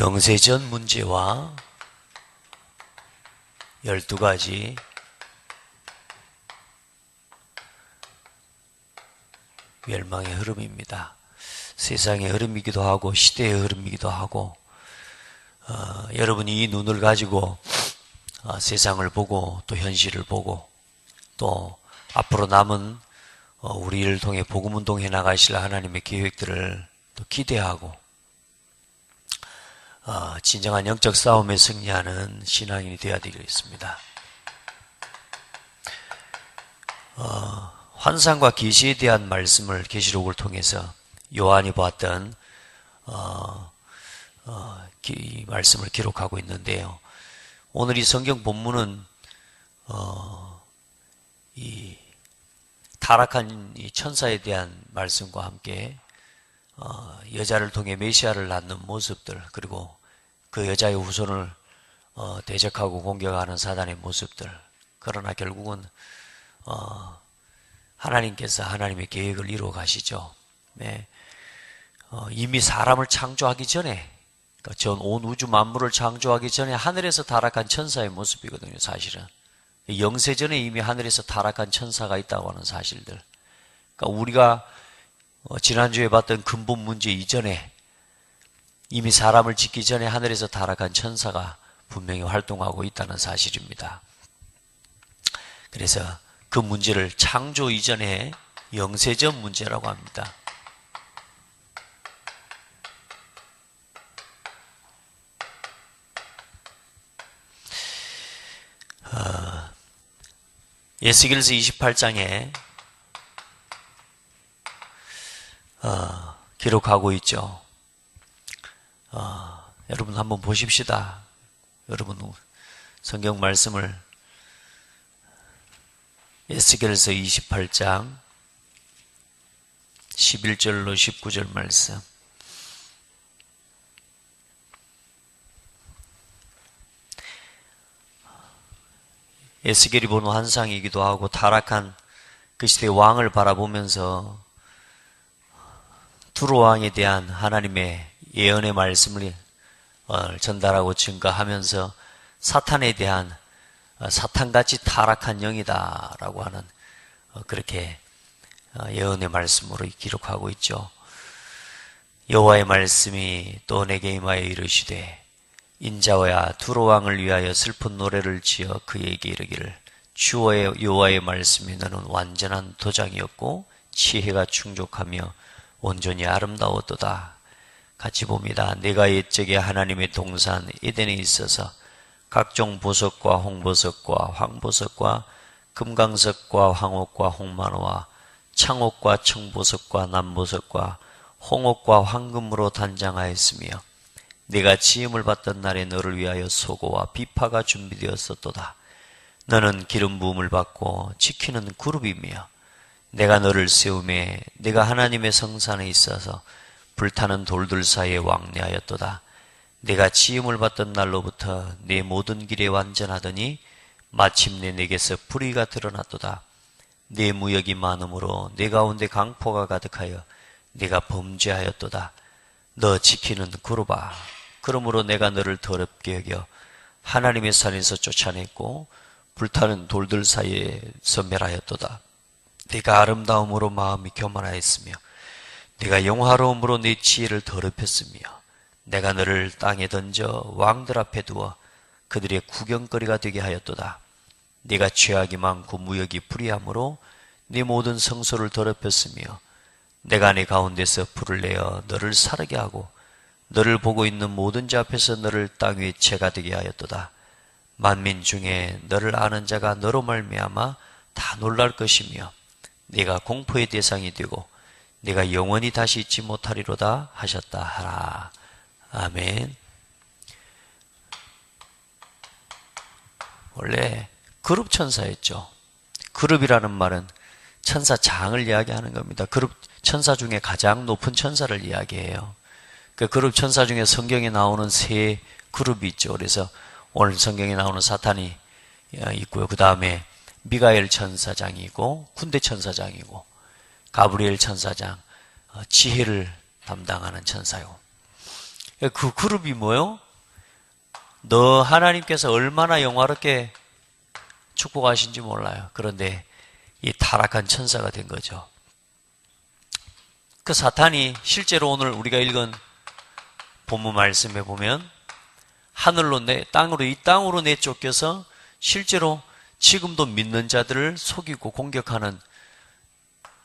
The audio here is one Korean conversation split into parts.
영세전 문제와 12가지 멸망의 흐름입니다. 세상의 흐름이기도 하고 시대의 흐름이기도 하고 여러분이 이 눈을 가지고 세상을 보고 또 현실을 보고 또 앞으로 남은 우리를 통해 복음운동해 나가실 하나님의 계획들을 또 기대하고 진정한 영적 싸움에 승리하는 신앙인이 되어야 되겠습니다. 환상과 계시에 대한 말씀을 계시록을 통해서 요한이 보았던 이 말씀을 기록하고 있는데요. 오늘 이 성경 본문은 이 타락한 이 천사에 대한 말씀과 함께 여자를 통해 메시아를 낳는 모습들, 그리고 그 여자의 후손을 대적하고 공격하는 사단의 모습들. 그러나 결국은 하나님께서 하나님의 계획을 이루어 가시죠. 네. 이미 사람을 창조하기 전에, 그러니까 전 온 우주 만물을 창조하기 전에 하늘에서 타락한 천사의 모습이거든요. 사실은 영세전에 이미 하늘에서 타락한 천사가 있다고 하는 사실들. 그러니까 우리가 지난주에 봤던 근본 문제 이전에 이미 사람을 짓기 전에 하늘에서 타락한 천사가 분명히 활동하고 있다는 사실입니다. 그래서 그 문제를 창조 이전에 영세전 문제라고 합니다. 에스겔서 28장에 기록하고 있죠. 여러분 한번 보십시다. 여러분 성경 말씀을 에스겔서 28장 11절로 19절 말씀. 에스겔이 본 환상이기도 하고 타락한 그 시대의 왕을 바라보면서 두로 왕에 대한 하나님의 예언의 말씀을 전달하고 증거하면서 사탄에 대한 사탄같이 타락한 영이다 라고 하는 그렇게 예언의 말씀으로 기록하고 있죠. 여호와의 말씀이 또 내게 임하여 이르시되 인자와야 두로 왕을 위하여 슬픈 노래를 지어 그에게 이르기를 주의 여호와의 말씀이 너는 완전한 도장이었고 지혜가 충족하며 온전히 아름다웠도다. 같이 봅니다. 내가 옛적에 하나님의 동산 에덴에 있어서 각종 보석과 홍보석과 황보석과 금강석과 황옥과 홍만호와 창옥과 청보석과 남보석과 홍옥과 황금으로 단장하였으며 내가 지음을 받던 날에 너를 위하여 소고와 비파가 준비되었었도다. 너는 기름 부음을 받고 지키는 그룹이며 내가 너를 세우매 내가 하나님의 성산에 있어서 불타는 돌들 사이에 왕래하였도다. 내가 지음을 받던 날로부터 내 모든 길에 완전하더니 마침내 내게서 불의가 드러났도다. 내 무역이 많으므로 내 가운데 강포가 가득하여 내가 범죄하였도다. 너 지키는 그룹아, 그러므로 내가 너를 더럽게 여겨 하나님의 산에서 쫓아냈고 불타는 돌들 사이에서 멸하였도다. 네가 아름다움으로 마음이 교만하였으며 네가 영화로움으로 네 지혜를 더럽혔으며 내가 너를 땅에 던져 왕들 앞에 두어 그들의 구경거리가 되게 하였도다. 네가 죄악이 많고 무역이 불의함으로 네 모든 성소를 더럽혔으며 내가 네 가운데서 불을 내어 너를 사르게 하고 너를 보고 있는 모든 자 앞에서 너를 땅 위에 죄가 되게 하였도다. 만민 중에 너를 아는 자가 너로 말미암아 다 놀랄 것이며 네가 공포의 대상이 되고 네가 영원히 다시 잊지 못하리로다 하셨다 하라. 아멘. 원래 그룹 천사였죠. 그룹이라는 말은 천사장을 이야기하는 겁니다. 그룹 천사 중에 가장 높은 천사를 이야기해요. 그 그룹 천사 중에 성경에 나오는 세 그룹이 있죠. 그래서 오늘 성경에 나오는 사탄이 있고요. 그 다음에 미가엘 천사장이고 군대 천사장이고 가브리엘 천사장, 지혜를 담당하는 천사요. 그 그룹이 뭐요? 너 하나님께서 얼마나 영화롭게 축복하신지 몰라요. 그런데 이 타락한 천사가 된 거죠. 그 사탄이 실제로 오늘 우리가 읽은 본문 말씀에 보면 하늘로 이 땅으로 내쫓겨서 실제로 지금도 믿는 자들을 속이고 공격하는,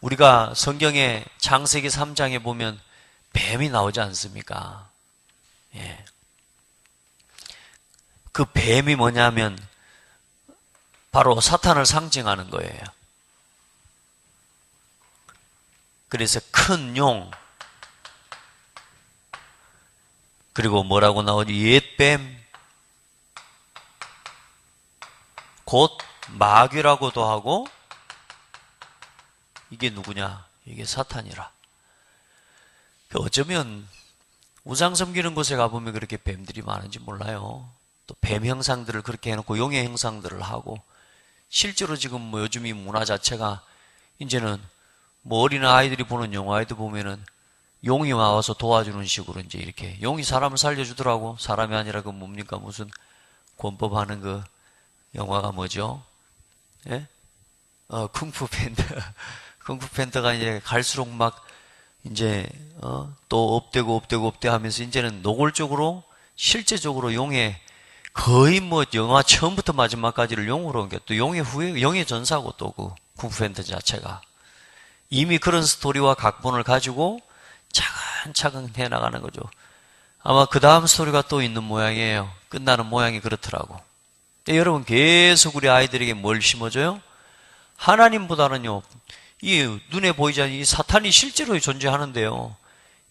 우리가 성경의 창세기 3장에 보면 뱀이 나오지 않습니까? 예. 그 뱀이 뭐냐면 바로 사탄을 상징하는 거예요. 그래서 큰 용, 그리고 뭐라고 나오지? 옛뱀, 곧 마귀라고도 하고, 이게 누구냐? 이게 사탄이라. 어쩌면 우상 섬기는 곳에 가보면 그렇게 뱀들이 많은지 몰라요. 또 뱀 형상들을 그렇게 해놓고 용의 형상들을 하고, 실제로 지금 뭐 요즘 이 문화 자체가 이제는 뭐 어린 아이들이 보는 영화에도 보면은 용이 와서 도와주는 식으로 이제 이렇게 용이 사람을 살려주더라고. 사람이 아니라 그 뭡니까? 무슨 권법하는 그 영화가 뭐죠? 예? 쿵푸 팬더. 쿵푸 팬더가 이제 갈수록 막 이제 또 업되고 하면서 이제는 노골적으로 실제적으로 용의 거의 뭐 영화 처음부터 마지막까지를 용으로 옮겨, 또 용의 후에 용의 전사고, 또 그 쿵푸 팬더 자체가 이미 그런 스토리와 각본을 가지고 차근차근 해나가는 거죠. 아마 그 다음 스토리가 또 있는 모양이에요. 끝나는 모양이 그렇더라고. 여러분, 계속 우리 아이들에게 뭘 심어줘요? 하나님보다는요, 이 눈에 보이지 않는 이 사탄이 실제로 존재하는데요,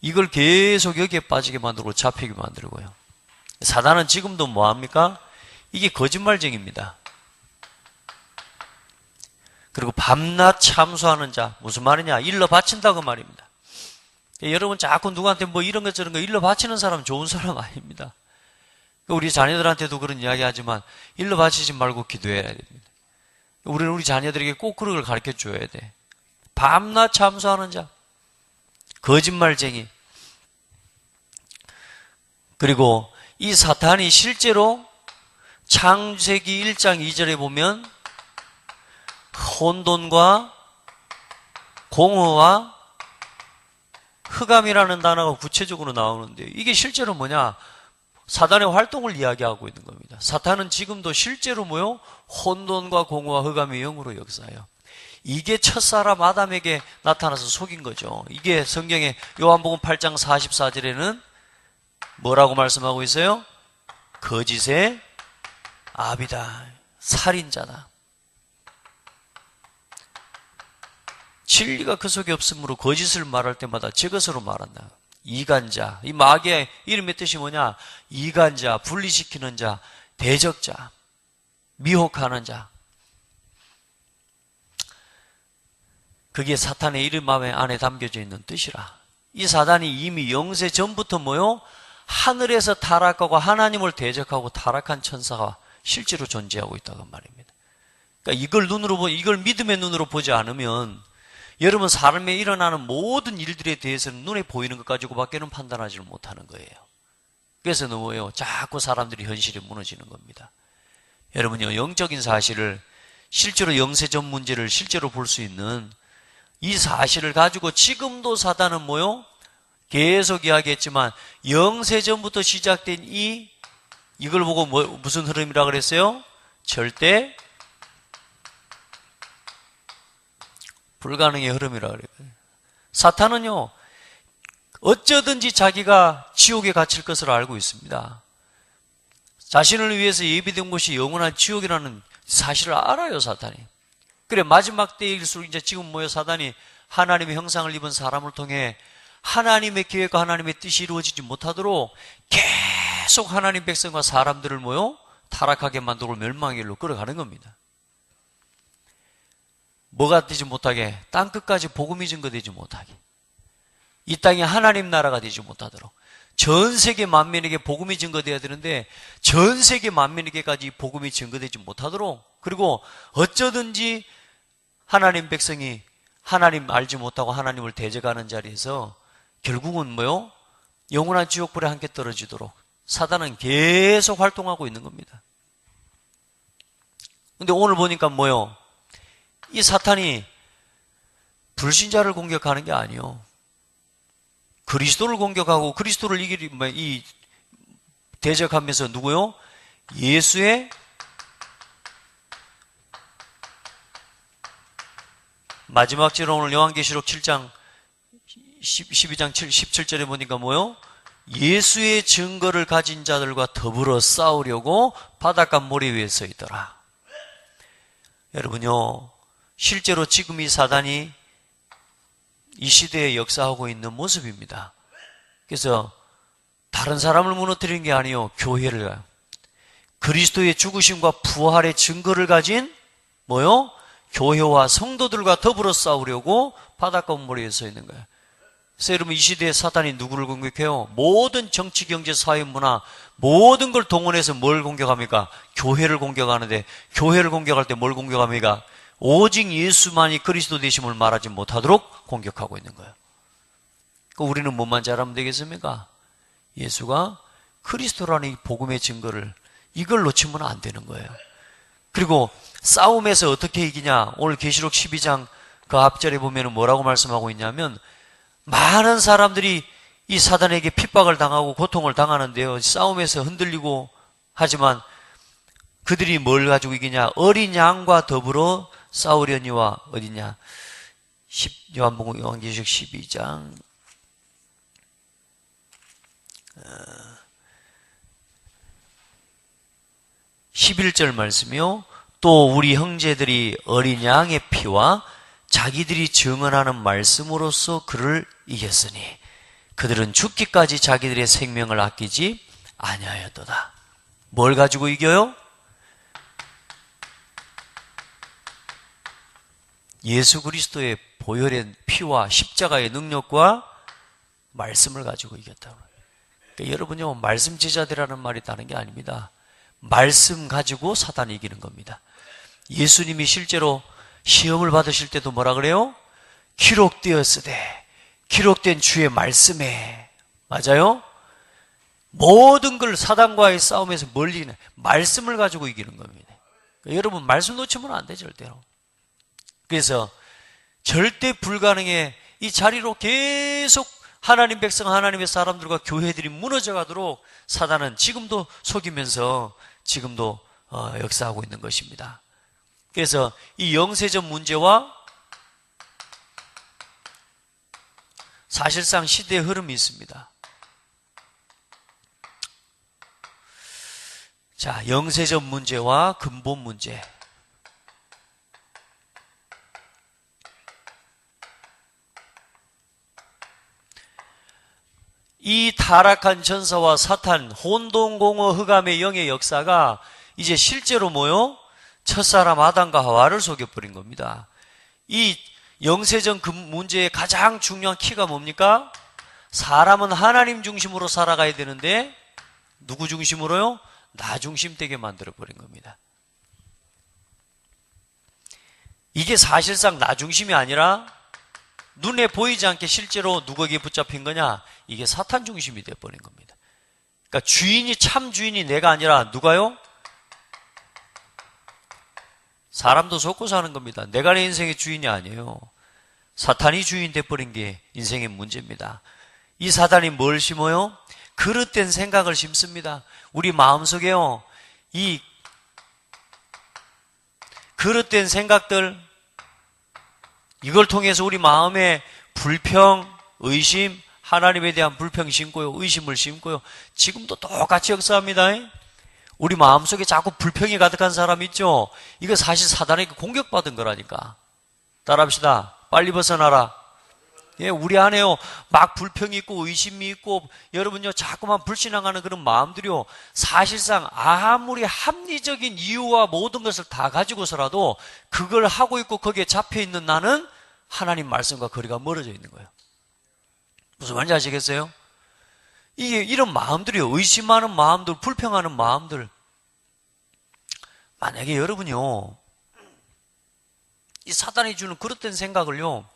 이걸 계속 여기에 빠지게 만들고 잡히게 만들고요. 사단은 지금도 뭐합니까? 이게 거짓말쟁입니다. 그리고 밤낮 참수하는 자, 무슨 말이냐? 일러 바친다고 말입니다. 여러분, 자꾸 누구한테 뭐 이런 것 저런 거 일러 바치는 사람 좋은 사람 아닙니다. 우리 자녀들한테도 그런 이야기 하지만 일러 바치지 말고 기도해야 됩니다. 우리는 우리 자녀들에게 꼭 그런 걸 가르쳐 줘야 돼. 밤낮 참수하는 자, 거짓말쟁이. 그리고 이 사탄이 실제로 창세기 1장 2절에 보면 혼돈과 공허와 흑암이라는 단어가 구체적으로 나오는데, 이게 실제로 뭐냐? 사단의 활동을 이야기하고 있는 겁니다. 사탄은 지금도 실제로 뭐요? 혼돈과 공허와 흑암의 영으로 역사해요. 이게 첫사람 아담에게 나타나서 속인 거죠. 이게 성경의 요한복음 8장 44절에는 뭐라고 말씀하고 있어요? 거짓의 아비다. 살인자다. 진리가 그 속에 없으므로 거짓을 말할 때마다 저것으로 말한다. 이간자. 이 마귀의 이름의 뜻이 뭐냐? 이간자, 분리시키는 자, 대적자, 미혹하는 자. 그게 사탄의 이름 안에 담겨져 있는 뜻이라. 이 사단이 이미 영세 전부터 뭐요? 하늘에서 타락하고 하나님을 대적하고 타락한 천사가 실제로 존재하고 있다고 말입니다. 그러니까 이걸 믿음의 눈으로 보지 않으면 여러분 삶에 일어나는 모든 일들에 대해서는 눈에 보이는 것 가지고밖에는 판단하지 못하는 거예요. 그래서 뭐예요? 자꾸 사람들이 현실이 무너지는 겁니다. 여러분요, 영적인 사실을, 실제로 영세전 문제를 실제로 볼 수 있는 이 사실을 가지고 지금도 사단은 뭐요? 계속 이야기했지만 영세전부터 시작된 이걸 보고 무슨 흐름이라 그랬어요? 절대 불가능의 흐름이라 그래요. 사탄은요, 어쩌든지 자기가 지옥에 갇힐 것을 알고 있습니다. 자신을 위해서 예비된 곳이 영원한 지옥이라는 사실을 알아요, 사탄이. 그래, 마지막 때일수록 이제 지금 뭐예요? 사단이 하나님의 형상을 입은 사람을 통해 하나님의 계획과 하나님의 뜻이 이루어지지 못하도록 계속 하나님 백성과 사람들을 뭐요? 타락하게 만들고 멸망의 길로 끌어가는 겁니다. 뭐가 되지 못하게? 땅끝까지 복음이 증거되지 못하게. 이 땅이 하나님 나라가 되지 못하도록. 전 세계 만민에게 복음이 증거되어야 되는데 전 세계 만민에게까지 복음이 증거되지 못하도록, 그리고 어쩌든지 하나님 백성이 하나님 알지 못하고 하나님을 대적하는 자리에서 결국은 뭐요? 영원한 지옥불에 함께 떨어지도록 사단은 계속 활동하고 있는 겁니다. 근데 오늘 보니까 뭐요? 이 사탄이 불신자를 공격하는 게 아니요. 그리스도를 공격하고 그리스도를 대적하면서 누구요? 예수의 마지막 절은 오늘 요한계시록 7장 12장 17절에 보니까 뭐요? 예수의 증거를 가진 자들과 더불어 싸우려고 바닷가 모래 위에 서 있더라. 여러분요, 실제로 지금 이 사단이 이 시대에 역사하고 있는 모습입니다. 그래서 다른 사람을 무너뜨리는 게 아니요, 교회를 가요. 그리스도의 죽으심과 부활의 증거를 가진 뭐요? 교회와 성도들과 더불어 싸우려고 바닷가 모래에 서 있는 거예요. 그래서 여러분, 이 시대에 사탄이 누구를 공격해요? 모든 정치, 경제, 사회, 문화 모든 걸 동원해서 뭘 공격합니까? 교회를 공격하는데, 교회를 공격할 때 뭘 공격합니까? 오직 예수만이 그리스도 되심을 말하지 못하도록 공격하고 있는 거예요. 우리는 뭐만 잘하면 되겠습니까? 예수가 그리스도라는 이 복음의 증거를, 이걸 놓치면 안 되는 거예요. 그리고 싸움에서 어떻게 이기냐? 오늘 계시록 12장 그 앞절에 보면 뭐라고 말씀하고 있냐면, 많은 사람들이 이 사단에게 핍박을 당하고 고통을 당하는데요, 싸움에서 흔들리고 하지만 그들이 뭘 가지고 이기냐? 어린 양과 더불어 싸우려니와 어디냐? 요한복음 요한계시록 12장 11절 말씀이요. 또 우리 형제들이 어린 양의 피와 자기들이 증언하는 말씀으로써 그를 이겼으니 그들은 죽기까지 자기들의 생명을 아끼지 아니하였도다. 뭘 가지고 이겨요? 예수 그리스도의 보혈의 피와 십자가의 능력과 말씀을 가지고 이겼다고. 그러니까 여러분요, 말씀 제자들이라는 말이 다른 게 아닙니다. 말씀 가지고 사단이 이기는 겁니다. 예수님이 실제로 시험을 받으실 때도 뭐라 그래요? 기록되었으되, 기록된 주의 말씀에, 맞아요? 모든 걸 사단과의 싸움에서 멀리 있는 말씀을 가지고 이기는 겁니다. 그러니까 여러분, 말씀 놓치면 안 돼, 절대로. 그래서 절대 불가능해. 이 자리로 계속 하나님 백성, 하나님의 사람들과 교회들이 무너져 가도록 사단은 지금도 속이면서 지금도 역사하고 있는 것입니다. 그래서 이 영세적 문제와 사실상 시대의 흐름이 있습니다. 자, 영세적 문제와 근본 문제. 이 타락한 전사와 사탄, 혼돈공허 흑암의 영의 역사가 이제 실제로 뭐요? 첫사람 아담과 하와를 속여버린 겁니다. 이 영세전 그 문제의 가장 중요한 키가 뭡니까? 사람은 하나님 중심으로 살아가야 되는데 누구 중심으로요? 나 중심 되게 만들어버린 겁니다. 이게 사실상 나 중심이 아니라 눈에 보이지 않게 실제로 누구에게 붙잡힌 거냐? 이게 사탄 중심이 되어버린 겁니다. 그러니까 주인이, 참 주인이 내가 아니라 누가요? 사람도 속고 사는 겁니다. 내가 내 인생의 주인이 아니에요. 사탄이 주인 되어버린 게 인생의 문제입니다. 이 사단이 뭘 심어요? 그릇된 생각을 심습니다. 우리 마음속에요, 이 그릇된 생각들, 이걸 통해서 우리 마음에 불평, 의심, 하나님에 대한 불평 심고요, 의심을 심고요. 지금도 똑같이 역사합니다. 우리 마음속에 자꾸 불평이 가득한 사람 있죠? 이거 사실 사단에게 공격받은 거라니까. 따라합시다. 빨리 벗어나라. 예, 우리 안에요, 막 불평이 있고 의심이 있고, 여러분요, 자꾸만 불신앙하는 그런 마음들이요, 사실상 아무리 합리적인 이유와 모든 것을 다 가지고서라도 그걸 하고 있고 거기에 잡혀 있는 나는 하나님 말씀과 거리가 멀어져 있는 거예요. 무슨 말인지 아시겠어요? 이게 이런 마음들이요, 의심하는 마음들, 불평하는 마음들. 만약에 여러분요, 이 사단이 주는 그릇된 생각을요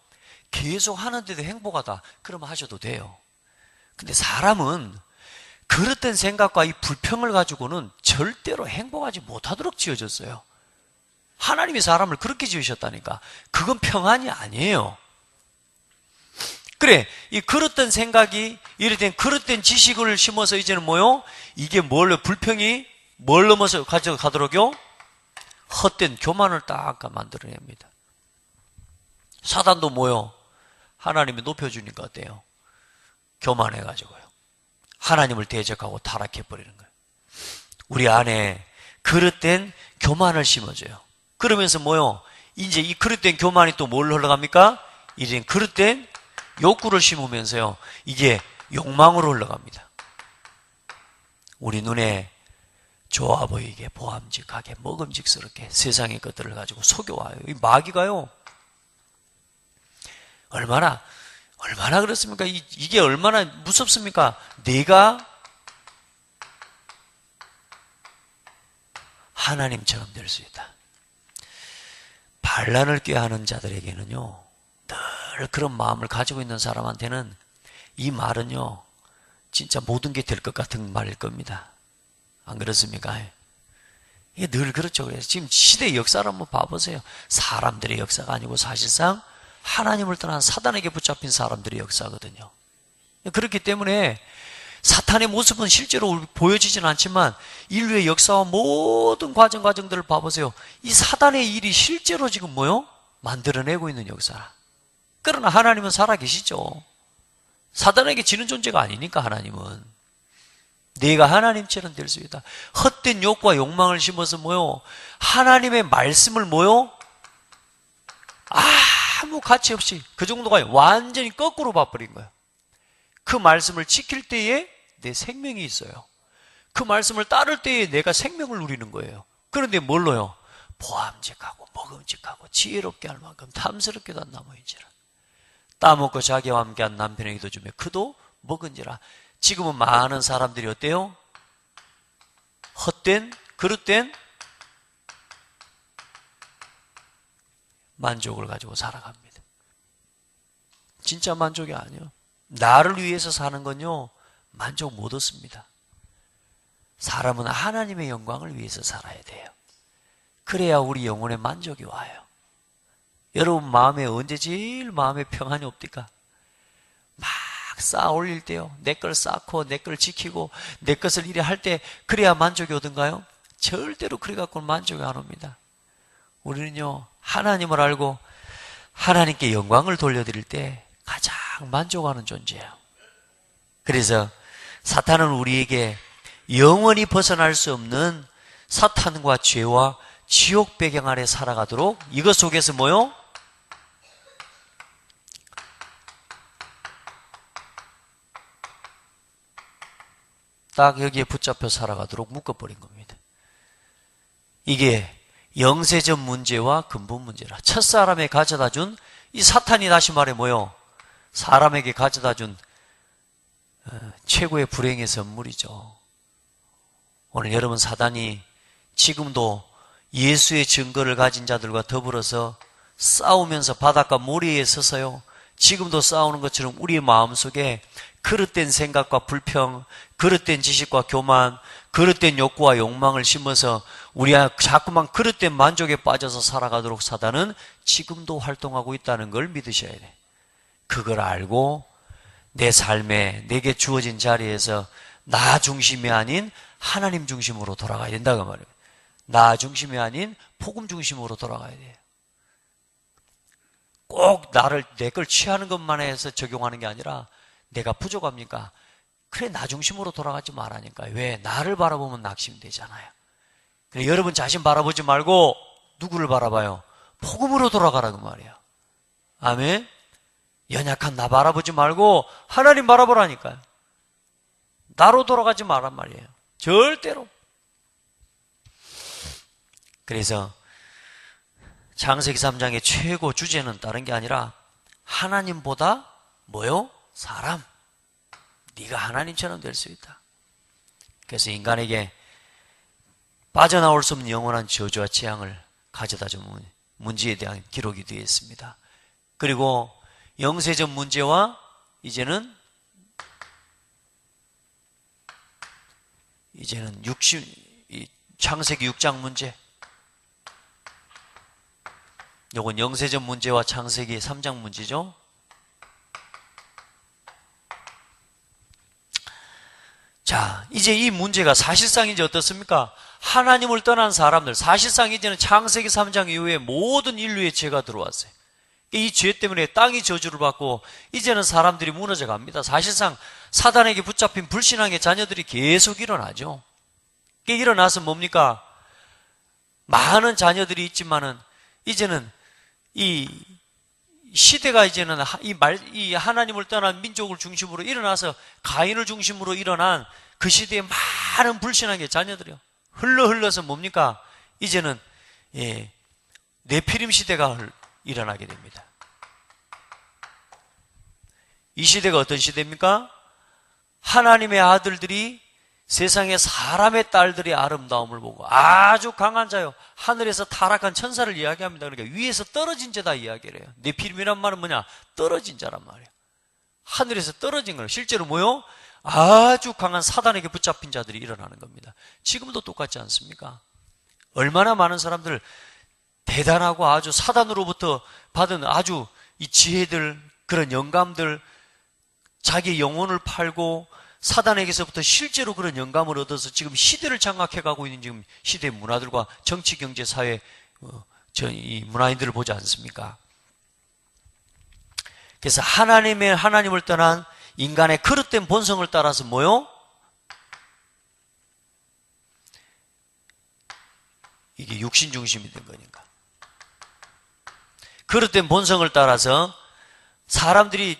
계속 하는데도 행복하다, 그러면 하셔도 돼요. 근데 사람은 그릇된 생각과 이 불평을 가지고는 절대로 행복하지 못하도록 지어졌어요. 하나님이 사람을 그렇게 지으셨다니까. 그건 평안이 아니에요. 그래, 이 그릇된 생각이 이래된 그릇된 지식을 심어서 이제는 뭐요? 이게 불평이 뭘 넘어서 가져가도록요? 헛된 교만을 딱 만들어냅니다. 사단도 뭐요? 하나님이 높여주니까 어때요? 교만해가지고요. 하나님을 대적하고 타락해버리는 거예요. 우리 안에 그릇된 교만을 심어줘요. 그러면서 뭐요? 이제 이 그릇된 교만이 또 뭘 흘러갑니까? 이제 그릇된 욕구를 심으면서요. 이게 욕망으로 흘러갑니다. 우리 눈에 좋아 보이게 보암직하게 먹음직스럽게 세상의 것들을 가지고 속여와요. 이 마귀가요. 얼마나 그렇습니까? 이게 얼마나 무섭습니까? 내가 하나님처럼 될 수 있다. 반란을 꾀하는 자들에게는요, 늘 그런 마음을 가지고 있는 사람한테는 이 말은요, 진짜 모든 게 될 것 같은 말일 겁니다. 안 그렇습니까? 이게 늘 그렇죠. 그래서 지금 시대의 역사를 한번 봐보세요. 사람들의 역사가 아니고 사실상 하나님을 떠난 사단에게 붙잡힌 사람들의 역사거든요. 그렇기 때문에 사탄의 모습은 실제로 보여지진 않지만 인류의 역사와 모든 과정들을 봐보세요. 이 사단의 일이 실제로 지금 뭐요? 만들어내고 있는 역사라. 그러나 하나님은 살아계시죠. 사단에게 지는 존재가 아니니까 아니면 내가 하나님처럼 될 수 있다. 헛된 욕과 욕망을 심어서 뭐요? 하나님의 말씀을 뭐요? 아무 가치 없이 그 정도가 완전히 거꾸로 봐버린 거예요. 그 말씀을 지킬 때에 내 생명이 있어요. 그 말씀을 따를 때에 내가 생명을 누리는 거예요. 그런데 뭘로요? 보암직하고 먹음직하고 지혜롭게 할 만큼 탐스럽게도 한 나무인지라. 따먹고 자기와 함께한 남편에게도 주며 그도 먹은지라. 지금은 많은 사람들이 어때요? 헛된 그릇된 만족을 가지고 살아갑니다. 진짜 만족이 아니에요. 나를 위해서 사는 건요, 만족 못 얻습니다. 사람은 하나님의 영광을 위해서 살아야 돼요. 그래야 우리 영혼에 만족이 와요. 여러분 마음에 언제 제일 마음에 평안이 없디까? 막 쌓아 올릴 때요. 내 걸 쌓고 내 걸 지키고 내 것을 이래 할 때 그래야 만족이 오던가요? 절대로 그래 갖고는 만족이 안 옵니다. 우리는요, 하나님을 알고 하나님께 영광을 돌려드릴 때 가장 만족하는 존재예요. 그래서 사탄은 우리에게 영원히 벗어날 수 없는 사탄과 죄와 지옥 배경 아래 살아가도록 이것 속에서 뭐요? 딱 여기에 붙잡혀 살아가도록 묶어버린 겁니다. 이게 영세적 문제와 근본 문제라. 첫사람에 가져다 준 이 사탄이 다시 말해 뭐요? 사람에게 가져다 준 최고의 불행의 선물이죠. 오늘 여러분 사단이 지금도 예수의 증거를 가진 자들과 더불어서 싸우면서 바닷가 모래에 서서요. 지금도 싸우는 것처럼 우리의 마음속에 그릇된 생각과 불평, 그릇된 지식과 교만, 그릇된 욕구와 욕망을 심어서 우리가 자꾸만 그릇된 만족에 빠져서 살아가도록 사단은 지금도 활동하고 있다는 걸 믿으셔야 돼요. 그걸 알고 내 삶에 내게 주어진 자리에서 나 중심이 아닌 하나님 중심으로 돌아가야 된다고 말해요. 나 중심이 아닌 복음 중심으로 돌아가야 돼요. 꼭 내 걸 취하는 것만 해서 적용하는 게 아니라 내가 부족합니까? 그래, 나 중심으로 돌아가지 말라니까. 왜? 나를 바라보면 낙심되잖아요. 그래, 여러분 자신 바라보지 말고 누구를 바라봐요? 복음으로 돌아가라고 말이에요. 아멘? 연약한 나 바라보지 말고 하나님 바라보라니까요. 나로 돌아가지 말란 말이에요. 절대로. 그래서 창세기 3장의 최고 주제는 다른 게 아니라 하나님보다 뭐요? 사람. 네가 하나님처럼 될 수 있다. 그래서 인간에게 빠져나올 수 없는 영원한 저주와 재앙을 가져다 준 문제에 대한 기록이 되어 있습니다. 그리고 영세적 문제와 이제는 이제는 창세기 6장 문제. 요건 영세전 문제와 창세기 3장 문제죠. 자, 이제 이 문제가 사실상 이제 어떻습니까? 하나님을 떠난 사람들, 사실상 이제는 창세기 3장 이후에 모든 인류의 죄가 들어왔어요. 이 죄 때문에 땅이 저주를 받고 이제는 사람들이 무너져 갑니다. 사실상 사단에게 붙잡힌 불신앙의 자녀들이 계속 일어나죠. 이게 일어나서 뭡니까? 많은 자녀들이 있지만은 이제는 이 시대가 이제는 이 하나님을 떠난 민족을 중심으로 일어나서 가인을 중심으로 일어난 그 시대에 많은 불신앙의 자녀들이요. 흘러서 뭡니까? 이제는 네피림 시대가 일어나게 됩니다. 이 시대가 어떤 시대입니까? 하나님의 아들들이 세상의 사람의 딸들의 아름다움을 보고 아주 강한 자요, 하늘에서 타락한 천사를 이야기합니다. 그러니까 위에서 떨어진 자다 이야기를 해요. 네피림이란 말은 뭐냐? 떨어진 자란 말이에요. 하늘에서 떨어진 거예요. 실제로 뭐요? 아주 강한 사단에게 붙잡힌 자들이 일어나는 겁니다. 지금도 똑같지 않습니까? 얼마나 많은 사람들, 대단하고 아주 사단으로부터 받은 아주 이 지혜들, 그런 영감들, 자기 영혼을 팔고 사단에게서부터 실제로 그런 영감을 얻어서 지금 시대를 장악해가고 있는 지금 시대의 문화들과 정치, 경제, 사회, 이 문화인들을 보지 않습니까? 그래서 하나님을 떠난 인간의 그릇된 본성을 따라서 뭐요? 이게 육신 중심이 된 거니까. 그릇된 본성을 따라서 사람들이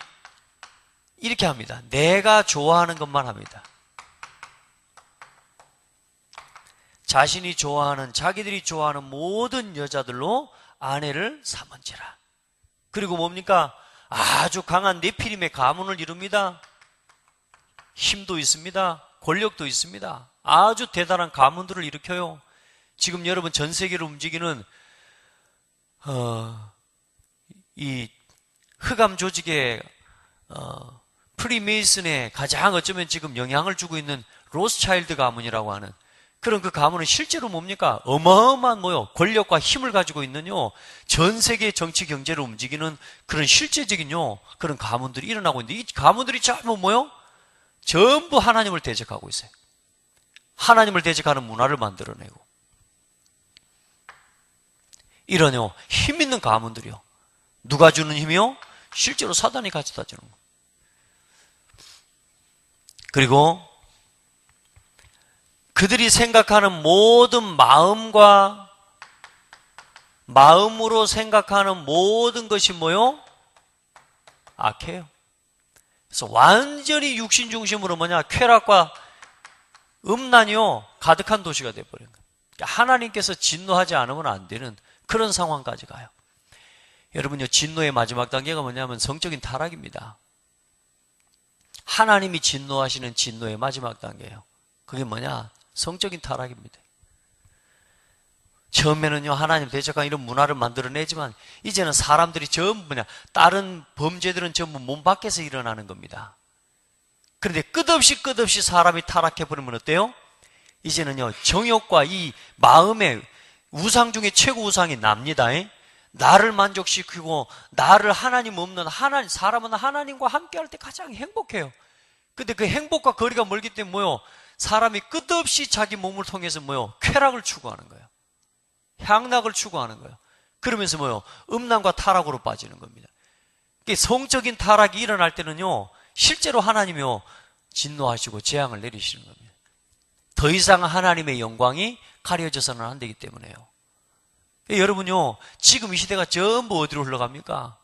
이렇게 합니다. 내가 좋아하는 것만 합니다. 자신이 좋아하는, 자기들이 좋아하는 모든 여자들로 아내를 삼은지라. 그리고 뭡니까? 아주 강한 네피림의 가문을 이룹니다. 힘도 있습니다. 권력도 있습니다. 아주 대단한 가문들을 일으켜요. 지금 여러분 전 세계를 움직이는 이 흑암 조직의 프리메이슨에 가장 어쩌면 지금 영향을 주고 있는 로스차일드 가문이라고 하는 그런 그 가문은 실제로 뭡니까? 어마어마한 권력과 힘을 가지고 있는요, 전 세계 정치 경제를 움직이는 그런 실제적인 그런 가문들이 일어나고 있는데, 이 가문들이 전부 전부 하나님을 대적하고 있어요. 하나님을 대적하는 문화를 만들어내고, 이런 힘 있는 가문들이요. 누가 주는 힘이요? 실제로 사단이 가져다 주는 거. 그리고 그들이 생각하는 모든 마음으로 생각하는 모든 것이 뭐요? 악해요. 그래서 완전히 육신 중심으로 쾌락과 음란이요 가득한 도시가 되어버린 거예요. 그러니까 하나님께서 진노하지 않으면 안 되는 그런 상황까지 가요. 여러분요, 진노의 마지막 단계가 뭐냐면 성적인 타락입니다. 하나님이 진노하시는 진노의 마지막 단계예요. 그게 뭐냐? 성적인 타락입니다. 처음에는요, 하나님 대적한 이런 문화를 만들어내지만, 이제는 사람들이 전부 다른 범죄들은 전부 몸 밖에서 일어나는 겁니다. 그런데 끝없이 사람이 타락해버리면 어때요? 이제는요, 정욕과 이 마음의 우상 중에 최고 우상이 납니다. 나를 만족시키고, 나를 하나님 없는 사람은 하나님과 함께 할 때 가장 행복해요. 근데 그 행복과 거리가 멀기 때문에 사람이 끝없이 자기 몸을 통해서 쾌락을 추구하는 거예요. 향락을 추구하는 거예요. 그러면서 음란과 타락으로 빠지는 겁니다. 성적인 타락이 일어날 때는요, 실제로 하나님이요, 진노하시고 재앙을 내리시는 겁니다. 더 이상 하나님의 영광이 가려져서는 안 되기 때문에요. 여러분요, 지금 이 시대가 전부 어디로 흘러갑니까?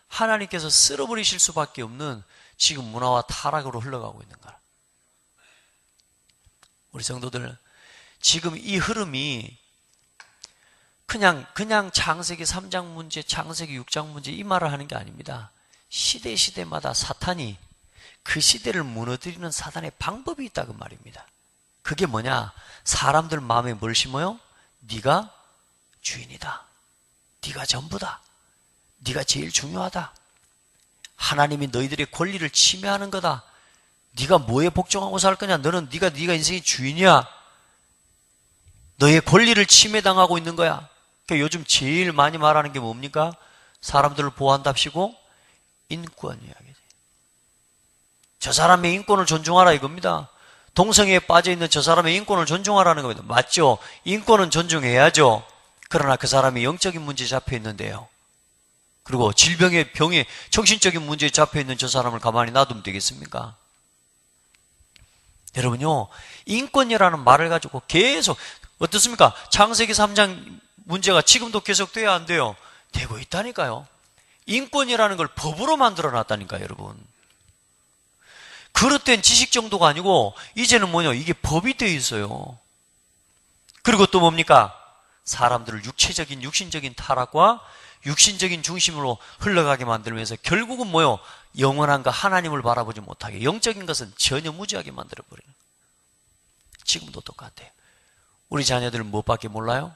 하나님께서 쓸어버리실 수밖에 없는 지금 문화와 타락으로 흘러가고 있는 거라. 우리 성도들, 지금 이 흐름이 그냥 창세기 3장 문제, 창세기 6장 문제 이 말을 하는 게 아닙니다. 시대마다 사탄이 그 시대를 무너뜨리는 사단의 방법이 있다고 말입니다. 그게 뭐냐? 사람들 마음에 뭘 심어요? 네가 주인이다. 네가 전부다. 네가 제일 중요하다. 하나님이 너희들의 권리를 침해하는 거다. 네가 뭐에 복종하고 살 거냐? 너는 네가 인생의 주인이야. 너의 권리를 침해당하고 있는 거야. 그러니까 요즘 제일 많이 말하는 게 뭡니까? 사람들을 보호한답시고 인권 이야기지. 저 사람의 인권을 존중하라 이겁니다. 동성애에 빠져있는 저 사람의 인권을 존중하라는 겁니다. 맞죠? 인권은 존중해야죠. 그러나 그 사람이 영적인 문제에 잡혀 있는데요. 그리고 질병의 병에 정신적인 문제에 잡혀 있는 저 사람을 가만히 놔두면 되겠습니까? 여러분요, 인권이라는 말을 가지고 계속 어떻습니까? 창세기 3장 문제가 지금도 계속돼야 안 돼요? 되고 있다니까요. 인권이라는 걸 법으로 만들어 놨다니까요, 여러분. 그릇된 지식 정도가 아니고 이제는 뭐냐, 이게 법이 되어 있어요. 그리고 또 뭡니까? 사람들을 육신적인 타락과 육신적인 중심으로 흘러가게 만들면서 결국은 뭐요? 영원한 그 하나님을 바라보지 못하게, 영적인 것은 전혀 무지하게 만들어버려요. 지금도 똑같아요. 우리 자녀들은 무엇밖에 몰라요?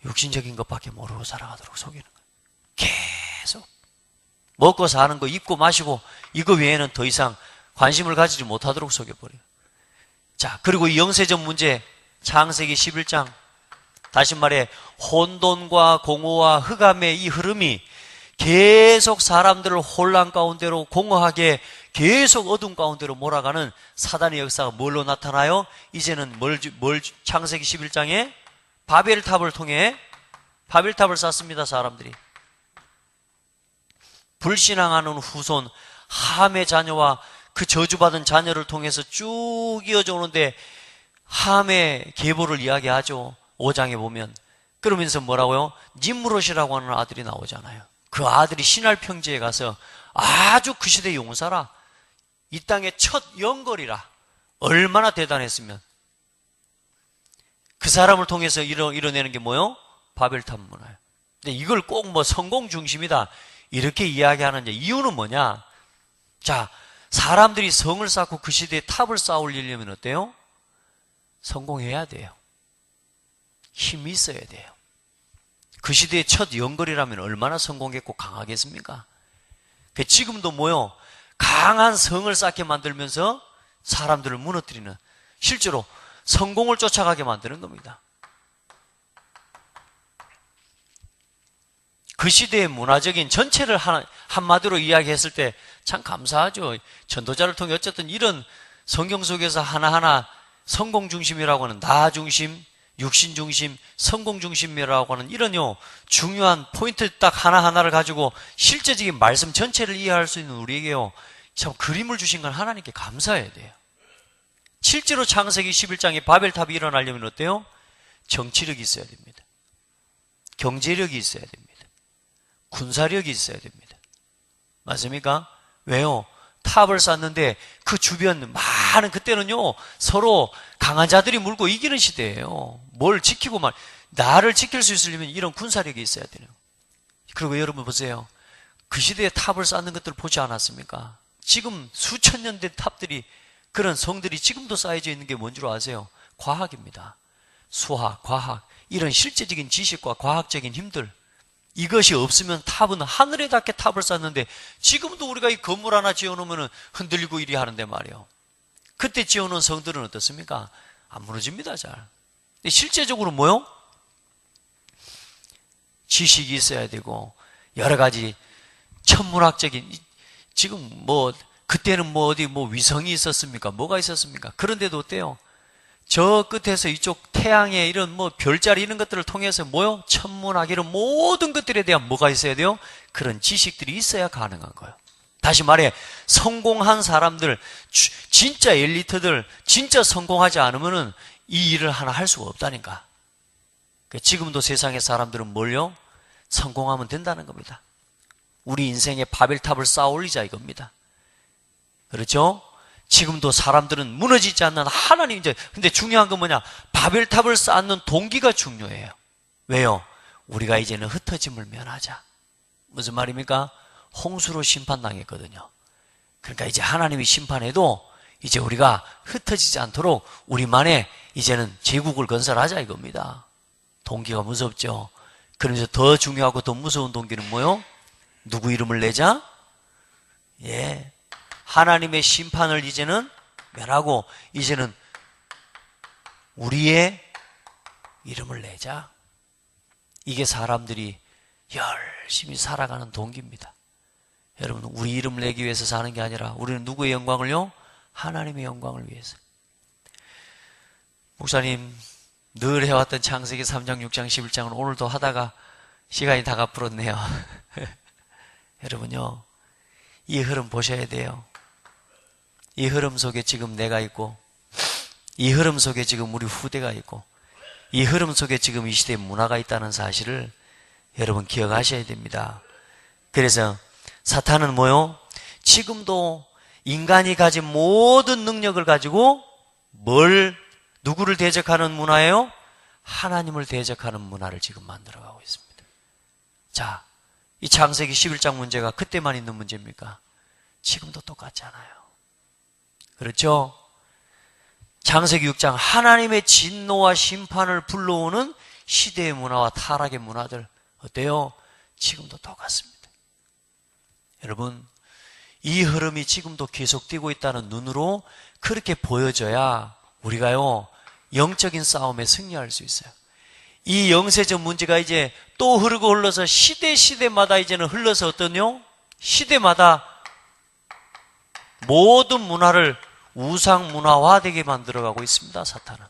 육신적인 것밖에 모르고 살아가도록 속이는 거예요. 계속 먹고 사는 거, 입고 마시고 이거 외에는 더 이상 관심을 가지지 못하도록 속여버려요. 자, 그리고 이 영세전 문제, 창세기 11장, 다시 말해 혼돈과 공허와 흑암의 이 흐름이 계속 사람들을 혼란 가운데로, 공허하게 계속 어둠 가운데로 몰아가는 사단의 역사가 뭘로 나타나요? 이제는 창세기 11장에 바벨탑을 통해 바벨탑을 쌓습니다. 사람들이 불신앙하는 후손 함의 자녀와 그 저주받은 자녀를 통해서 쭉 이어져 오는데 함의 계보를 이야기하죠. 5장에 보면. 그러면서 뭐라고요? nimrod이라고 하는 아들이 나오잖아요. 그 아들이 신할 평지에 가서 아주 그 시대의 용사라, 이 땅의 첫 영걸이라, 얼마나 대단했으면. 그 사람을 통해서 이뤄내는 게 뭐요? 바벨탑 문화예요. 근데 이걸 꼭 뭐 성공 중심이다 이렇게 이야기하는 이유는 뭐냐? 자, 사람들이 성을 쌓고 그 시대에 탑을 쌓으려면 어때요? 성공해야 돼요. 힘이 있어야 돼요. 그 시대의 첫 영걸이라면 얼마나 성공했고 강하겠습니까? 지금도 뭐요? 강한 성을 쌓게 만들면서 사람들을 무너뜨리는, 실제로 성공을 쫓아가게 만드는 겁니다. 그 시대의 문화적인 전체를 한마디로 이야기했을 때 참 감사하죠. 전도자를 통해 어쨌든 이런 성경 속에서 하나하나 성공 중심이라고 하는, 나 중심, 육신 중심, 성공 중심이라고 하는 이런 중요한 포인트 딱 하나하나를 가지고 실제적인 말씀 전체를 이해할 수 있는 우리에게요, 참 그림을 주신 건 하나님께 감사해야 돼요. 실제로 창세기 11장에 바벨탑이 일어나려면 어때요? 정치력이 있어야 됩니다. 경제력이 있어야 됩니다. 군사력이 있어야 됩니다. 맞습니까? 왜요? 탑을 쌓는데 그 주변 많은, 그때는요 서로 강한 자들이 물고 이기는 시대예요. 뭘 지키고 나를 지킬 수 있으려면 이런 군사력이 있어야 돼요. 그리고 여러분 보세요. 그 시대에 탑을 쌓는 것들을 보지 않았습니까? 지금 수천 년 된 탑들이, 그런 성들이 지금도 쌓여져 있는 게 뭔 줄 아세요? 과학입니다. 수학, 과학, 이런 실제적인 지식과 과학적인 힘들, 이것이 없으면 탑은 하늘에 닿게 탑을 쌓는데 지금도 우리가 이 건물 하나 지어놓으면 흔들리고 이리 하는데 말이에요. 그때 지어놓은 성들은 어떻습니까? 안 무너집니다, 잘. 근데 실제적으로 뭐요? 지식이 있어야 되고 여러 가지 천문학적인, 지금 그때는 어디 위성이 있었습니까? 뭐가 있었습니까? 그런데도 어때요? 저 끝에서 이쪽 태양의 이런 별자리 이런 것들을 통해서 뭐요? 천문학 이런 모든 것들에 대한 뭐가 있어야 돼요? 그런 지식들이 있어야 가능한 거예요. 다시 말해, 성공한 사람들, 진짜 엘리트들, 진짜 성공하지 않으면은 이 일을 하나 할 수가 없다니까. 지금도 세상의 사람들은 뭘요? 성공하면 된다는 겁니다. 우리 인생의 바벨탑을 쌓아 올리자 이겁니다. 그렇죠? 지금도 사람들은 무너지지 않는 하나님, 근데 중요한 건 뭐냐? 바벨탑을 쌓는 동기가 중요해요. 왜요? 우리가 이제는 흩어짐을 면하자. 무슨 말입니까? 홍수로 심판당했거든요. 그러니까 이제 하나님이 심판해도 이제 우리가 흩어지지 않도록 우리만의 이제는 제국을 건설하자 이겁니다. 동기가 무섭죠. 그러면서 더 중요하고 더 무서운 동기는 뭐요? 누구 이름을 내자? 예, 하나님의 심판을 이제는 면하고 이제는 우리의 이름을 내자. 이게 사람들이 열심히 살아가는 동기입니다. 여러분, 우리 이름을 내기 위해서 사는 게 아니라 우리는 누구의 영광을요? 하나님의 영광을 위해서. 목사님 늘 해왔던 창세기 3장, 6장, 11장을 오늘도 하다가 시간이 다 가풀었네요. 여러분요, 이 흐름 보셔야 돼요. 이 흐름 속에 지금 내가 있고, 이 흐름 속에 지금 우리 후대가 있고, 이 흐름 속에 지금 이 시대의 문화가 있다는 사실을 여러분 기억하셔야 됩니다. 그래서 사탄은 뭐요? 지금도 인간이 가진 모든 능력을 가지고 누구를 대적하는 문화예요? 하나님을 대적하는 문화를 지금 만들어가고 있습니다. 자, 이 창세기 11장 문제가 그때만 있는 문제입니까? 지금도 똑같잖아요. 그렇죠? 창세기 6장 하나님의 진노와 심판을 불러오는 시대의 문화와 타락의 문화들 어때요? 지금도 똑같습니다. 여러분, 이 흐름이 지금도 계속되고 있다는 눈으로 그렇게 보여져야 우리가요, 영적인 싸움에 승리할 수 있어요. 이 영세적 문제가 이제 또 흐르고 흘러서 시대마다 이제는 흘러서 어떠냐? 시대마다 모든 문화를 우상 문화화되게 만들어가고 있습니다, 사탄은.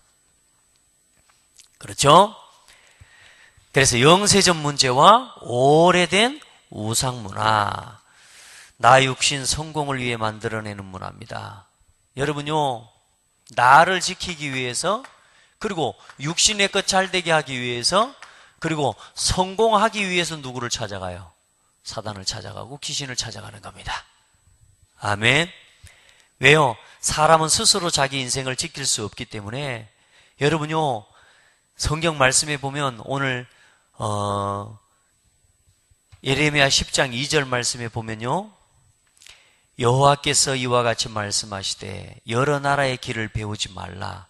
그렇죠? 그래서 영세적 문제와 오래된 우상 문화, 나 육신 성공을 위해 만들어내는 문화입니다. 여러분요, 나를 지키기 위해서, 그리고 육신의 것 잘되게 하기 위해서, 그리고 성공하기 위해서 누구를 찾아가요? 사단을 찾아가고 귀신을 찾아가는 겁니다. 아멘. 왜요? 사람은 스스로 자기 인생을 지킬 수 없기 때문에 여러분요, 성경 말씀에 보면 오늘 예레미야 10장 2절 말씀에 보면요, 여호와께서 이와 같이 말씀하시되 여러 나라의 길을 배우지 말라.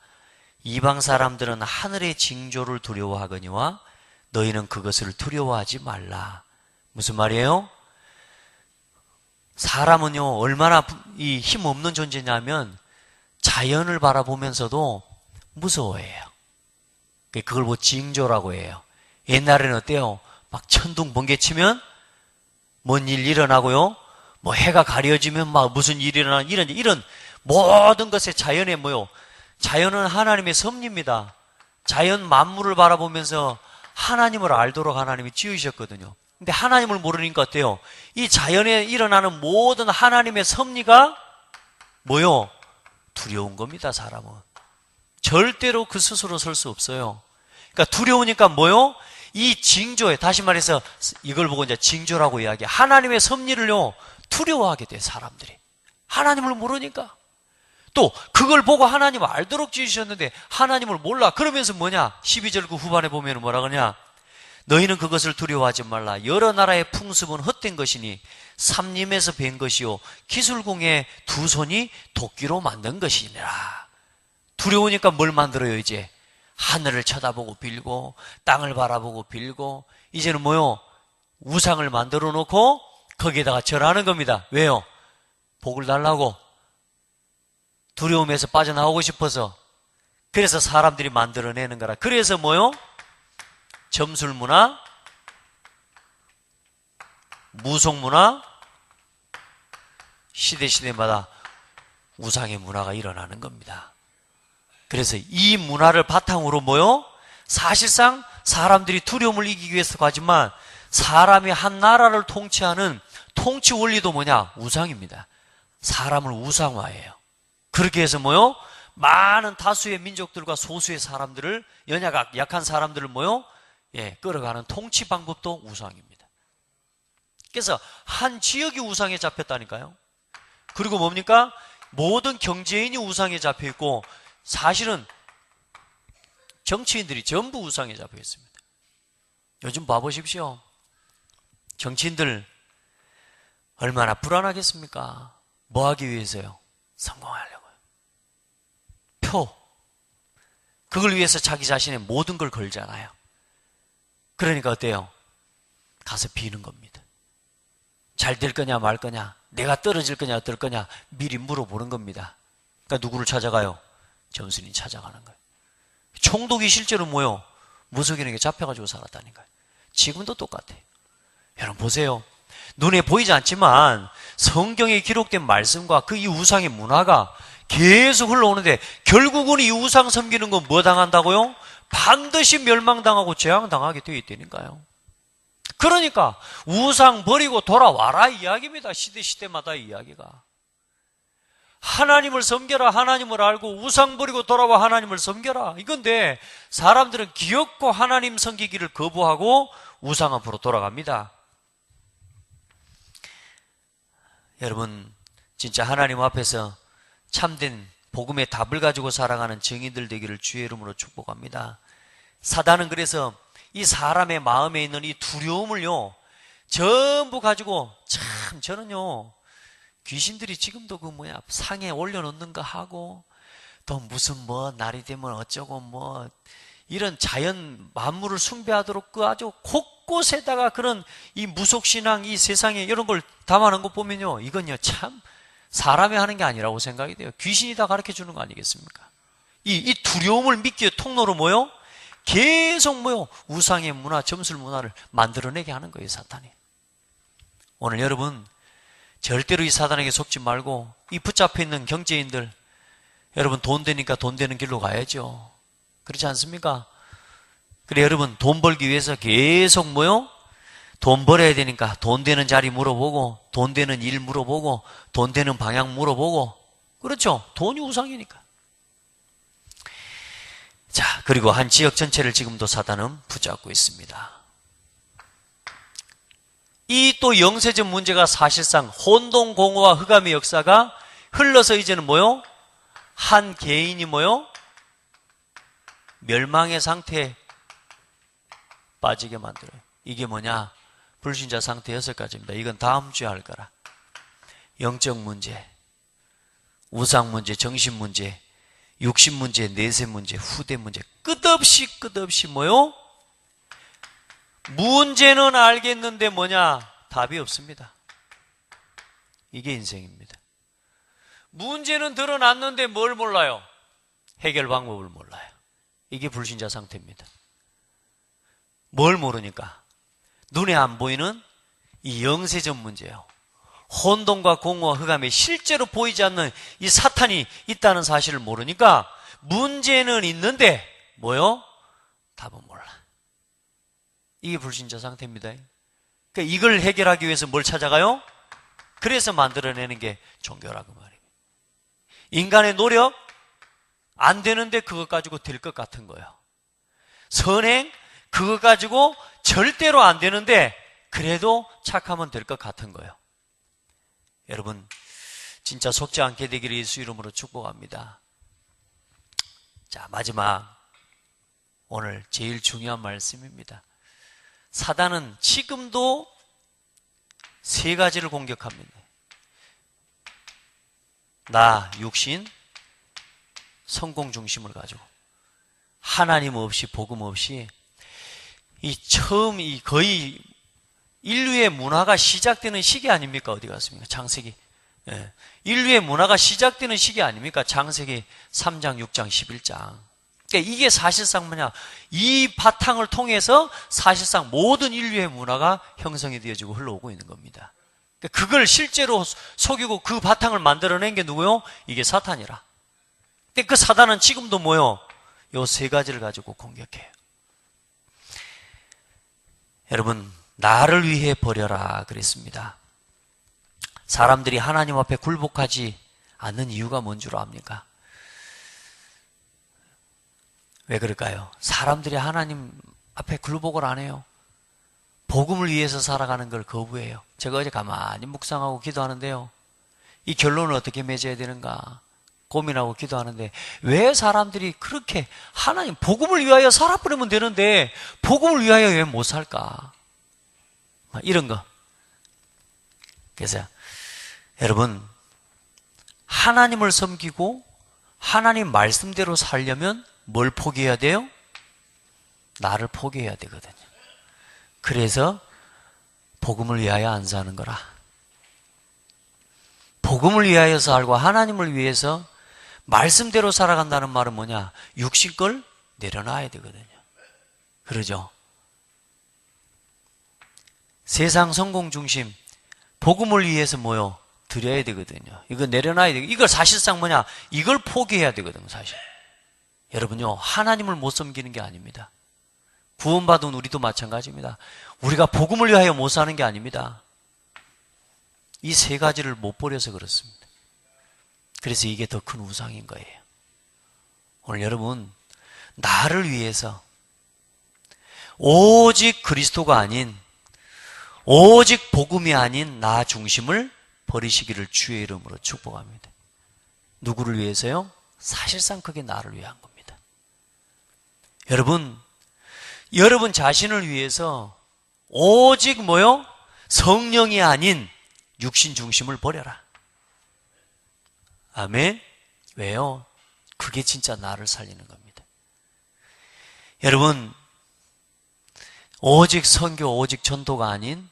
이방 사람들은 하늘의 징조를 두려워하거니와 너희는 그것을 두려워하지 말라. 무슨 말이에요? 사람은요, 얼마나 이 힘없는 존재냐면 자연을 바라보면서도 무서워해요. 그걸 뭐 징조라고 해요. 옛날에는 어때요? 막 천둥 번개 치면 뭔 일 일어나고요, 뭐 해가 가려지면 막 무슨 일이 일어나, 이런 모든 것에 자연에 뭐요? 자연은 하나님의 섭리입니다. 자연 만물을 바라보면서 하나님을 알도록 하나님이 지으셨거든요. 근데 하나님을 모르니까 어때요? 이 자연에 일어나는 모든 하나님의 섭리가 뭐요? 두려운 겁니다, 사람은. 절대로 그 스스로 설 수 없어요. 그러니까 두려우니까 뭐요? 이 징조에, 다시 말해서 이걸 보고 이제 징조라고 이야기해. 하나님의 섭리를요, 두려워하게 돼, 사람들이. 하나님을 모르니까. 또 그걸 보고 하나님을 알도록 지으셨는데 하나님을 몰라. 그러면서 뭐냐? 12절 그 후반에 보면 뭐라 그러냐? 너희는 그것을 두려워하지 말라. 여러 나라의 풍습은 헛된 것이니 삼림에서 뵌 것이요 기술공의 두 손이 도끼로 만든 것이니라. 두려우니까 뭘 만들어요? 이제 하늘을 쳐다보고 빌고 땅을 바라보고 빌고 이제는 뭐요? 우상을 만들어 놓고 거기에다가 절하는 겁니다. 왜요? 복을 달라고, 두려움에서 빠져나오고 싶어서. 그래서 사람들이 만들어내는 거라. 그래서 뭐요? 점술문화, 무속문화, 시대마다 우상의 문화가 일어나는 겁니다. 그래서 이 문화를 바탕으로 뭐요? 사실상 사람들이 두려움을 이기기 위해서 가지만 사람이 한 나라를 통치하는 통치 원리도 뭐냐? 우상입니다. 사람을 우상화해요. 그렇게 해서 뭐요? 많은 다수의 민족들과 소수의 사람들을, 연약한 약한 사람들을 뭐요? 끌어가는 통치 방법도 우상입니다. 그래서 한 지역이 우상에 잡혔다니까요. 그리고 뭡니까? 모든 경제인이 우상에 잡혀 있고 사실은 정치인들이 전부 우상에 잡혀 있습니다. 요즘 봐보십시오. 정치인들 얼마나 불안하겠습니까? 뭐 하기 위해서요? 성공하려고요. 표. 그걸 위해서 자기 자신의 모든 걸 걸잖아요. 그러니까 어때요? 가서 비는 겁니다. 잘 될 거냐 말 거냐 내가 떨어질 거냐 어떨 거냐 미리 물어보는 겁니다. 그러니까 누구를 찾아가요? 점순이 찾아가는 거예요. 총독이 실제로 뭐요? 무속인에게 잡혀가지고 살았다는 거예요. 지금도 똑같아요. 여러분 보세요. 눈에 보이지 않지만 성경에 기록된 말씀과 그 이 우상의 문화가 계속 흘러오는데 결국은 이 우상 섬기는 건 뭐 당한다고요? 반드시 멸망당하고 재앙당하게 되어 있다니까요. 그러니까 우상 버리고 돌아와라 이야기입니다. 시대마다 이야기가. 하나님을 섬겨라. 하나님을 알고 우상 버리고 돌아와 하나님을 섬겨라. 이건데 사람들은 기어코 하나님 섬기기를 거부하고 우상 앞으로 돌아갑니다. 여러분 진짜 하나님 앞에서 참된 복음의 답을 가지고 살아가는 증인들 되기를 주의 이름으로 축복합니다. 사단은 그래서 이 사람의 마음에 있는 이 두려움을요 전부 가지고 참 저는요 귀신들이 지금도 그 상에 올려놓는가 하고 또 무슨 날이 되면 어쩌고 이런 자연 만물을 숭배하도록 그 아주 곳곳에다가 그런 이 무속신앙 이 세상에 이런 걸 담아놓은 거 보면요 이건요 참 사람이 하는 게 아니라고 생각이 돼요. 귀신이 다 가르쳐 주는 거 아니겠습니까? 이 두려움을 믿기의 통로로 계속 우상의 문화, 점술 문화를 만들어내게 하는 거예요, 사탄이. 오늘 여러분 절대로 이 사단에게 속지 말고 이 붙잡혀 있는 경제인들 여러분 돈 되니까 돈 되는 길로 가야죠. 그렇지 않습니까? 그래 여러분 돈 벌기 위해서 계속 돈 벌어야 되니까 돈 되는 자리 물어보고 돈 되는 일 물어보고 돈 되는 방향 물어보고 그렇죠. 돈이 우상이니까. 자, 그리고 한 지역 전체를 지금도 사단은 붙잡고 있습니다. 이 또 영세적 문제가 사실상 혼동공허와 흑암의 역사가 흘러서 이제는 한 개인이 멸망의 상태에 빠지게 만들어요. 이게 뭐냐? 불신자 상태 6가지입니다. 이건 다음 주에 할 거라. 영적 문제, 우상 문제, 정신 문제, 육신 문제, 내세 문제, 후대 문제, 끝없이 문제는 알겠는데 답이 없습니다. 이게 인생입니다. 문제는 드러났는데 뭘 몰라요? 해결 방법을 몰라요. 이게 불신자 상태입니다. 뭘 모르니까? 눈에 안 보이는 이 영세적 문제예요. 혼돈과 공허와 흑암에 실제로 보이지 않는 이 사탄이 있다는 사실을 모르니까 문제는 있는데 답은 몰라. 이게 불신자 상태입니다. 그러니까 이걸 해결하기 위해서 뭘 찾아가요? 그래서 만들어내는 게 종교라고 말입니다. 인간의 노력 안 되는데 그것 가지고 될 것 같은 거예요. 선행 그것 가지고 절대로 안 되는데 그래도 착하면 될 것 같은 거예요. 여러분 진짜 속지 않게 되기를 예수 이름으로 축복합니다. 자, 마지막 오늘 제일 중요한 말씀입니다. 사단은 지금도 3가지를 공격합니다. 나, 육신, 성공 중심을 가지고 하나님 없이 복음 없이 거의 인류의 문화가 시작되는 시기 아닙니까? 어디 갔습니까? 창세기. 예. 인류의 문화가 시작되는 시기 아닙니까? 창세기 3장, 6장, 11장. 그러니까 이게 사실상 이 바탕을 통해서 사실상 모든 인류의 문화가 형성이 되어지고 흘러오고 있는 겁니다. 그러니까 그걸 실제로 속이고 그 바탕을 만들어낸 게 누구요? 이게 사탄이라. 근데 그 사단은 지금도 요 3가지를 가지고 공격해요. 여러분, 나를 위해 버려라 그랬습니다. 사람들이 하나님 앞에 굴복하지 않는 이유가 뭔 줄 압니까? 왜 그럴까요? 사람들이 하나님 앞에 굴복을 안 해요. 복음을 위해서 살아가는 걸 거부해요. 제가 어제 가만히 묵상하고 기도하는데요. 이 결론을 어떻게 맺어야 되는가 고민하고 기도하는데 왜 사람들이 그렇게 하나님 복음을 위하여 살아버리면 되는데 복음을 위하여 왜 못 살까? 이런 거. 그래서 여러분 하나님을 섬기고 하나님 말씀대로 살려면 뭘 포기해야 돼요? 나를 포기해야 되거든요. 그래서 복음을 위하여 안 사는 거라. 복음을 위하여 살고 하나님을 위해서 말씀대로 살아간다는 말은 뭐냐? 육신 걸 내려놔야 되거든요. 그러죠? 세상 성공 중심, 복음을 위해서 뭐요? 드려야 되거든요. 이거 내려놔야 되고, 이걸 사실상 뭐냐? 이걸 포기해야 되거든요, 사실. 여러분요, 하나님을 못 섬기는 게 아닙니다. 구원받은 우리도 마찬가지입니다. 우리가 복음을 위하여 못 사는 게 아닙니다. 이 세 가지를 못 버려서 그렇습니다. 그래서 이게 더 큰 우상인 거예요. 오늘 여러분, 나를 위해서 오직 그리스도가 아닌, 오직 복음이 아닌 나 중심을 버리시기를 주의 이름으로 축복합니다. 누구를 위해서요? 사실상 그게 나를 위한 겁니다. 여러분 자신을 위해서 오직 뭐요? 성령이 아닌 육신 중심을 버려라. 아멘? 왜요? 그게 진짜 나를 살리는 겁니다. 여러분, 오직 선교, 오직 전도가 아닌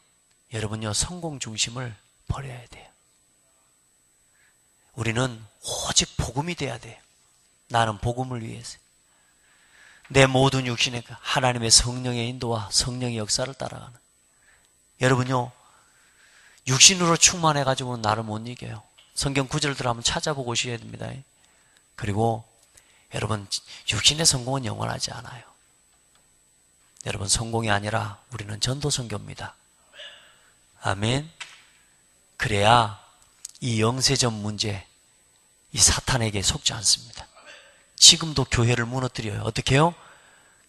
여러분요, 성공 중심을 버려야 돼요. 우리는 오직 복음이 돼야 돼요. 나는 복음을 위해서. 내 모든 육신에 하나님의 성령의 인도와 성령의 역사를 따라가는. 여러분요, 육신으로 충만해가지고는 나를 못 이겨요. 성경 구절들 한번 찾아보고 오셔야 됩니다. 그리고 여러분, 육신의 성공은 영원하지 않아요. 여러분, 성공이 아니라 우리는 전도 선교입니다. 아멘. 그래야 이 영세전 문제, 이 사탄에게 속지 않습니다. 지금도 교회를 무너뜨려요. 어떻게 해요?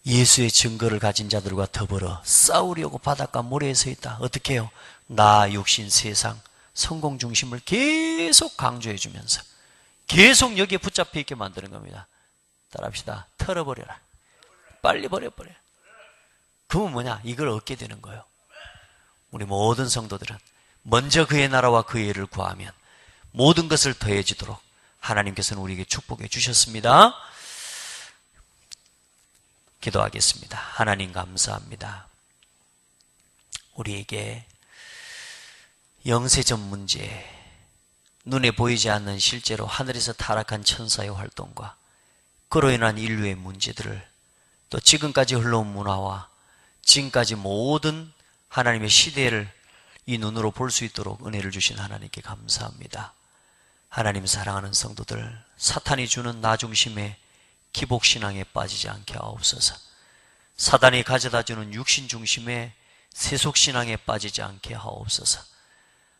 예수의 증거를 가진 자들과 더불어 싸우려고 바닷가 모래에 서 있다. 어떻게 해요? 나, 육신, 세상, 성공 중심을 계속 강조해 주면서 계속 여기에 붙잡혀 있게 만드는 겁니다. 따라합시다. 털어버려라. 빨리 버려버려. 그러면 뭐냐? 이걸 얻게 되는 거예요. 우리 모든 성도들은 먼저 그의 나라와 그의 의를 구하면 모든 것을 더해지도록 하나님께서는 우리에게 축복해 주셨습니다. 기도하겠습니다. 하나님 감사합니다. 우리에게 영세전 문제, 눈에 보이지 않는 실제로 하늘에서 타락한 천사의 활동과 그로 인한 인류의 문제들을 또 지금까지 흘러온 문화와 지금까지 모든 하나님의 시대를 이 눈으로 볼 수 있도록 은혜를 주신 하나님께 감사합니다. 하나님 사랑하는 성도들, 사탄이 주는 나 중심의 기복신앙에 빠지지 않게 하옵소서. 사단이 가져다 주는 육신 중심의 세속신앙에 빠지지 않게 하옵소서.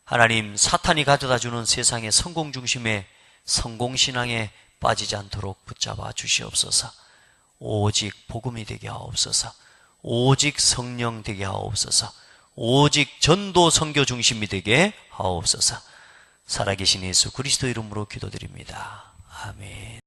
하나님, 사탄이 가져다 주는 세상의 성공 중심의 성공신앙에 빠지지 않도록 붙잡아 주시옵소서. 오직 복음이 되게 하옵소서. 오직 성령 되게 하옵소서. 오직 전도 선교 중심이 되게 하옵소서. 살아계신 예수 그리스도 이름으로 기도드립니다. 아멘.